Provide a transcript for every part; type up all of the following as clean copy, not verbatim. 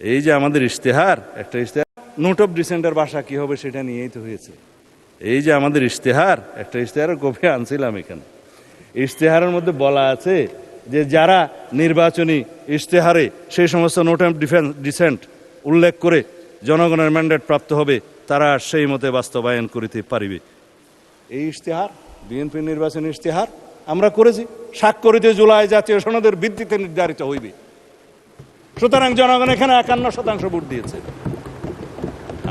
এই যে আমাদের ইশতেহার, একটা ইশতেহার নোট অফ ডিসেন্টের ভাষা কি হবে সেটা নিয়েই তো হয়েছে। এই যে আমাদের ইশতেহার, একটা ইশতেহারের কপি আনছিলাম এখানে। ইশতেহারের মধ্যে বলা আছে যে যারা নির্বাচনী ইশতেহারে সেই সমস্ত নোট অফ ডিসেন্ট উল্লেখ করে জনগণের ম্যান্ডেট প্রাপ্ত হবে তারা সেই মতে বাস্তবায়ন করিতে পারিবে। এই ইশতেহার বিএনপি নির্বাচনী ইশতেহার আমরা করেছি, স্বাক্ষরিত জুলাই জাতীয় সনদের ভিত্তিতে নির্ধারিত হইবে। সুতরাং জনগণ এখানে 51% ভোট দিয়েছে।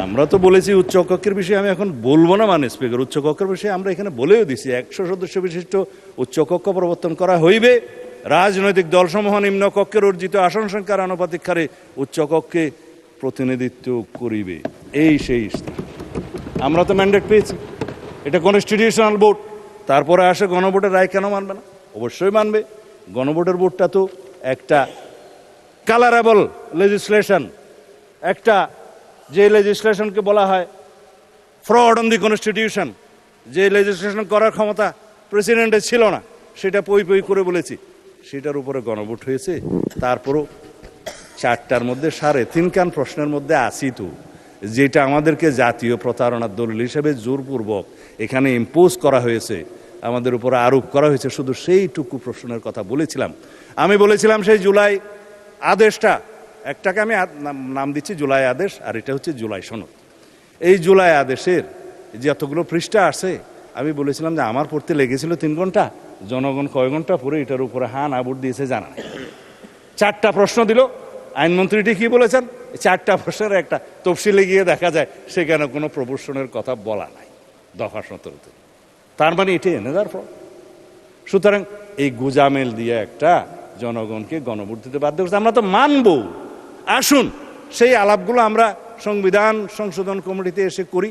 আমরা তো বলেছি উচ্চকক্ষের বিষয়ে, আমি এখন বলবো না মানে স্পিকার, উচ্চকক্ষের বিষয়ে আমরা এখানে বলেও দিছি 100 সদস্য বিশিষ্ট উচ্চকক্ষ প্রবর্তন করা হইবে। রাজনৈতিক দলসমূহ নিম্নকক্ষের অর্জিত আসন সংখ্যার আনুপাতিক হারে উচ্চকক্ষে প্রতিনিধিত্ব করিবে। এই সেই আমরা তো ম্যান্ডেট পেয়েছি, এটা কনস্টিটিউশনাল ভোট। তারপরে আসে গণভোটের রায়, কেন মানবে না? অবশ্যই মানবে। গণভোটের ভোটটা তো একটা কালারেবল লেজিসলেশন, একটা যে লেজিসলেশনকে বলা হয় ফ্রড অন দি কনস্টিটিউশন, যে লেজিসলেশন করার ক্ষমতা প্রেসিডেন্টের ছিল না, সেটা পই পই করে বলেছি, সেটার উপরে গণভোট হয়েছে। তারপরও 4টার মধ্যে 3.5 কান প্রশ্নের মধ্যে আসি তো, যেটা আমাদেরকে জাতীয় প্রতারণার দলিল হিসেবে জোরপূর্বক এখানে ইম্পোজ করা হয়েছে, আমাদের উপরে আরোপ করা হয়েছে, শুধু সেইটুকু প্রশ্নের কথা বলেছিলাম। আমি বলেছিলাম সেই জুলাই আদেশটা, একটাকে আমি নাম দিচ্ছি জুলাই আদেশ, আর এটা হচ্ছে জুলাই সনদ। এই জুলাই আদেশের যে এতগুলো পৃষ্ঠা আছে, আমি বলেছিলাম যে আমার পড়তে লেগেছিল 3 ঘন্টা, জনগণ কয় ঘন্টা পরে এটার উপরে হা না ভোট দিয়েছে জানা নেই। 4টা প্রশ্ন দিল, আইনমন্ত্রীটি কি বলেছেন, 4টা প্রশ্নের একটা তফসিলে গিয়ে দেখা যায় সেখানে কোনো প্রপোর্শনের কথা বলা নাই দফা 17-তে। তার মানে এটি এনে দেওয়ার পর। সুতরাং এই গুজামেল দিয়ে একটা জনগণকে গণভোট দিতে বাধ্য করছে। আমরা তো মানব। আসুন সেই আলাপগুলো আমরা সংবিধান সংশোধন কমিটিতে এসে করি।